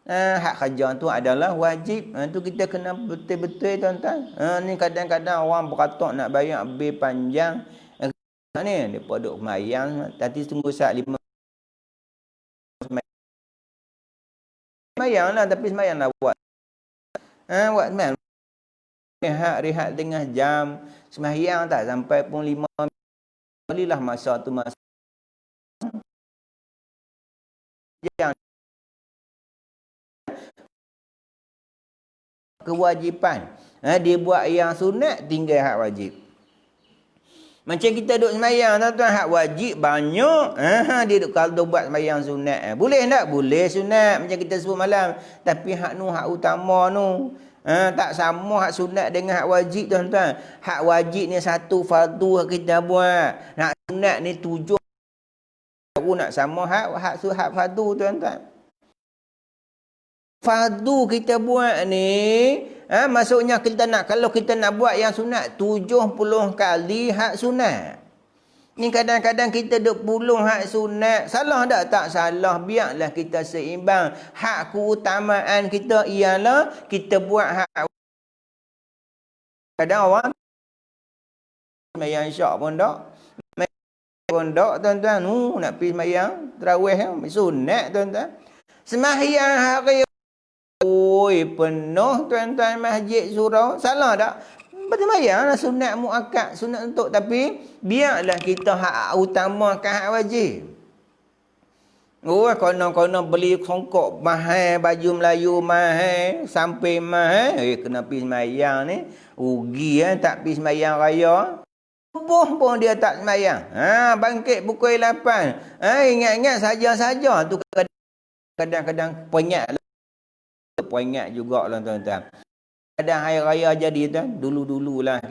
Hak kerja tu adalah wajib. Tu kita kena betul-betul tuan-tuan. Ni kadang-kadang orang beratok nak bayar bil panjang. Ni depa duk semayang, tadi tunggu saat 5 semayang lah, tapi semayang lah buat. Buat semayang. Rehat tengah jam. Semayang tak sampai pun 5 minit lah masa tu masa. Yang kewajipan. Dia buat yang sunat, tinggal hak wajib. Macam kita duduk semayang, tuan-tuan, hak wajib banyak. Dia duduk kalau buat semayang sunat. Boleh tak? Boleh sunat. Macam kita sebut malam. Tapi hak nu, hak utama nu. Tak sama hak sunat dengan hak wajib, tuan-tuan. Hak wajib ni satu fardu kita buat. Hak sunat ni 7. Baru nak sama hak fardu, tuan-tuan. Fardu kita buat ni, maksudnya kalau kita nak buat yang sunat 70 kali hak sunat. Ni kadang-kadang kita duk puluh hak sunat. Salah tak salah, biarlah kita seimbang. Hak keutamaan kita ialah kita buat hak. Kadang orang sembahyang syak pun tak. Pondok, tuan-tuan, nak pergi sembahyang tarawih sunat, tuan-tuan. Sembahyang hari penuh, tuan-tuan, masjid surau. Salah tak? Bersemayang lah sunat muakkad, sunat untuk. Tapi biarlah kita hak utamakan hak wajib. Konon-konon beli songkok mahal, baju Melayu mahal, sampai mahal. Kena pergi semayang ni. Rugi tak pergi semayang raya. Subuh pun dia tak semayang. Bangkit pukul 8. Ingat-ingat saja-saja. Tu kadang-kadang penat. Peringat juga lah, tuan-tuan. Kadang hari raya jadi tuan, dulu-dululah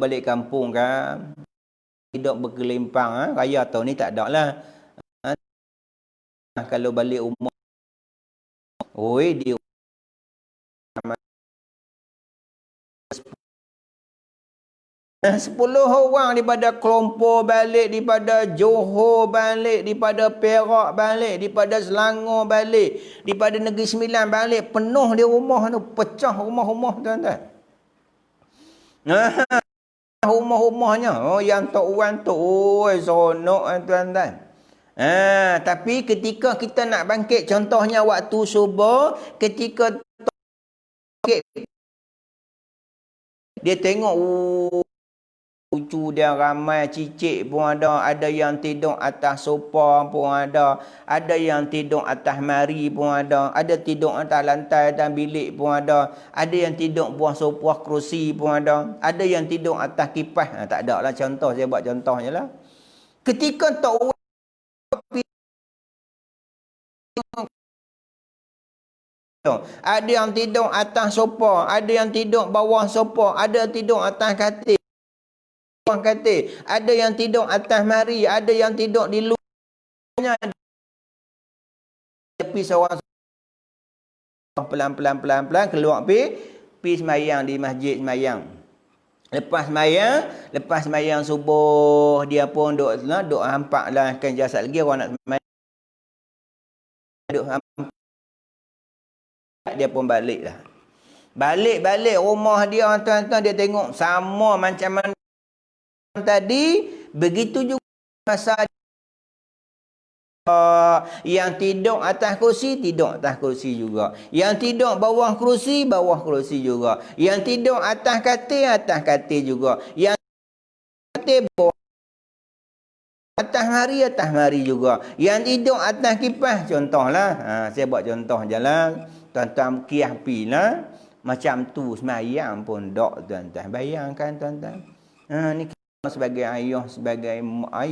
balik kampung kan, hidup berkelimpang. Raya tahun ni tak ada lah. Kalau balik rumah, dia 10 orang daripada Kelompor balik, daripada Johor balik, daripada Perak balik, daripada Selangor balik, daripada Negeri Sembilan balik, penuh di rumah tu, pecah rumah-rumah, tuan-tuan. Rumah-rumahnya, yang Tok Wan tu, sonok, tuan-tuan. Tapi ketika kita nak bangkit, contohnya waktu subuh, ketika dia tengok cucu dia ramai, cicit pun ada yang tidur atas sofa pun ada yang tidur atas mari pun ada tidur atas lantai dan bilik pun ada yang tidur buah sofa kerusi pun ada yang tidur atas kipas. Tak ada lah contoh, saya buat contohnya lah. Ketika Tok ada yang tidur atas sofa, ada yang tidur bawah sofa, ada yang tidur atas katil, ada yang tidur atas mari, ada yang tidur di luarnya. Tapi seorang pelan-pelan keluar pergi semayang di masjid semayang. Lepas semayang subuh, dia pun duk hampaklah kan jasad lagi orang nak semayang. Duk hampak, dia pun balik lah. Balik rumah dia, tuan-tuan, dia tengok sama macam mana tadi, begitu juga masa yang tidur atas kerusi juga, yang tidur bawah kerusi juga, yang tidur atas katil juga, yang katil bawah atas mari juga, yang tidur atas kipas. Contohlah, saya buat contoh je lah, tuan-tuan, kiah pilah macam tu semayang pun dok, tuan-tuan. Bayangkan, tuan-tuan, ni sebagai ayah, sebagai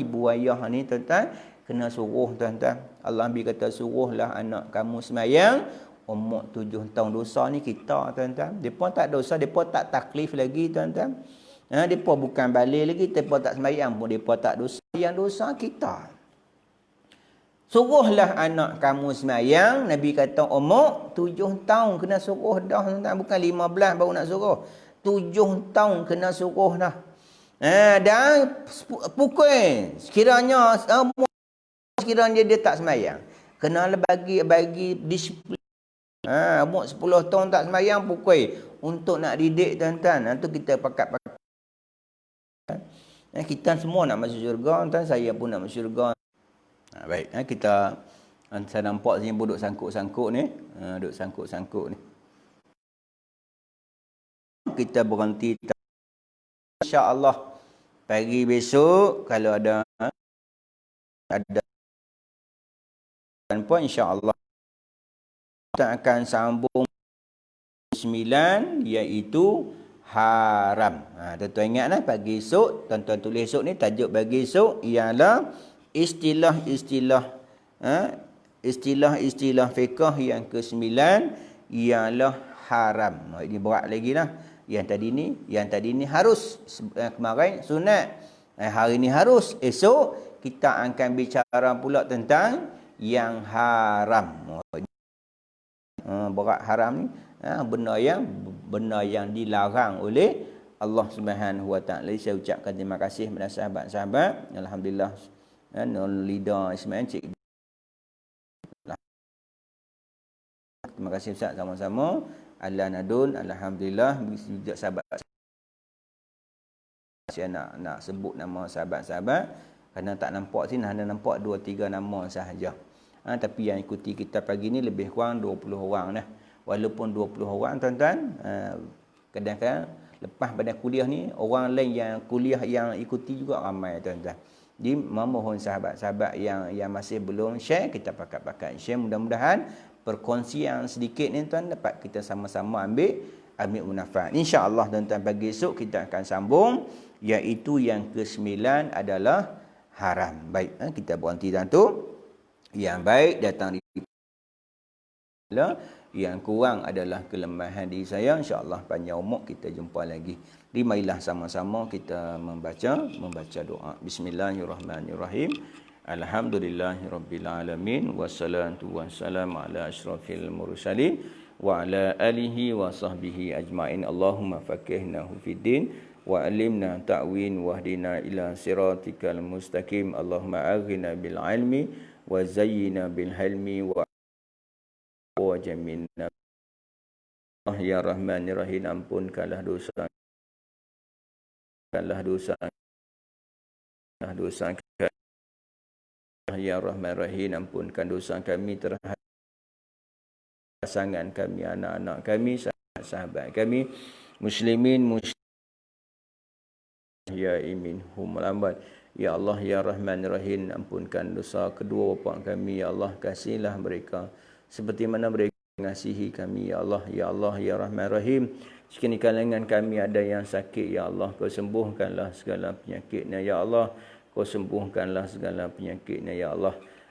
ibu ayah ni, tuan-tuan, kena suruh, tuan-tuan. Allah Nabi kata, suruhlah anak kamu semayang umur 7 tahun. Dosa ni kita, tuan-tuan. Depa tak dosa, depa tak taklif lagi, tuan-tuan. Depa bukan balik lagi, depa tak semayang pun depa tak dosa. Yang dosa kita. Suruhlah anak kamu semayang. Nabi kata umur 7 tahun kena suruh dah, tuan-tuan. Bukan 15 baru nak suruh. 7 tahun kena suruh dah. Dan pukul sekiranya dia tak semayang, Kenalah bagi disiplin. Umur 10 tahun tak sembahyang pukul. Untuk nak didik tuan-tuan, tu kita pakat-pakat. Kita semua nak masuk syurga, tuan, saya pun nak masuk syurga. Baik, kita saya nampak sini duduk sangkut-sangkut ni. Duduk sangkut-sangkut ni. Kita berhenti. InsyaAllah pagi besok kalau ada pun insya-Allah kita akan sambung 9 iaitu haram. Tuan-tuan ingatlah pagi esok, tuan-tuan tulis esok ni tajuk pagi esok ialah istilah fiqh yang ke-9 ialah haram. Ini berat lagi lah. Yang tadi ni harus, kemarin sunat, hari ni harus, esok kita akan bicara pula tentang yang haram. Berat haram ni benda yang dilarang oleh Allah Subhanahu Wa Taala. Saya ucapkan terima kasih kepada sahabat-sahabat. Alhamdulillah, leader Ismail Cik. Terima kasih Ustaz, sama-sama. Allah Nadun, alhamdulillah, juga sahabat. Saya nak sebut nama sahabat-sahabat kerana tak nampak sini, hanya nampak 2-3 nama sahaja. Tapi yang ikuti kita pagi ni lebih kurang 20 orang dah. Walaupun 20 orang tuan-tuan, kadang-kadang lepas pada kuliah ni orang lain yang kuliah yang ikuti juga ramai tuan-tuan. Jadi memohon sahabat-sahabat yang masih belum share, kita pakat-pakat share, mudah-mudahan perkongsian sedikit ni tuan dapat kita sama-sama ambil manfaat. Insya-Allah tuan-tuan pagi esok kita akan sambung iaitu yang ke-9 adalah haram. Baik, kita berhenti tu. Yang baik datang di yang kurang adalah kelemahan diri saya. Insya-Allah panjang umur kita jumpa lagi. Marilah sama-sama kita membaca doa. Bismillahirrahmanirrahim. Alhamdulillahirabbil alamin wassalatu wassalamu ala asyrafil mursalin wa ala alihi wa sahbihi ajmain. Allahumma faqihnahu fiddin wa alimna ta'win wahdina ila siratikal mustaqim. Allahumma aghina bil ilmi wa zayyina bil hilmi wa jamina. Ya Rahmanir Rahim, ampunkanlah dosa Ya Rahman Rahim, ampunkan dosa kami terhadap pasangan kami, anak-anak kami, sahabat kami, muslimin ya imin hum lambat. Ya Allah, Ya Rahman Rahim, ampunkan dosa kedua bapa kami. Ya Allah, kasihlah mereka seperti mana mereka mengasihi kami. Ya Allah, Ya Allah, Ya Rahman Rahim, jika di kalangan kami ada yang sakit, Ya Allah, Kau sembuhkanlah segala penyakitnya. Ya Allah, Kau sembuhkanlah segala penyakitnya. Ya Allah,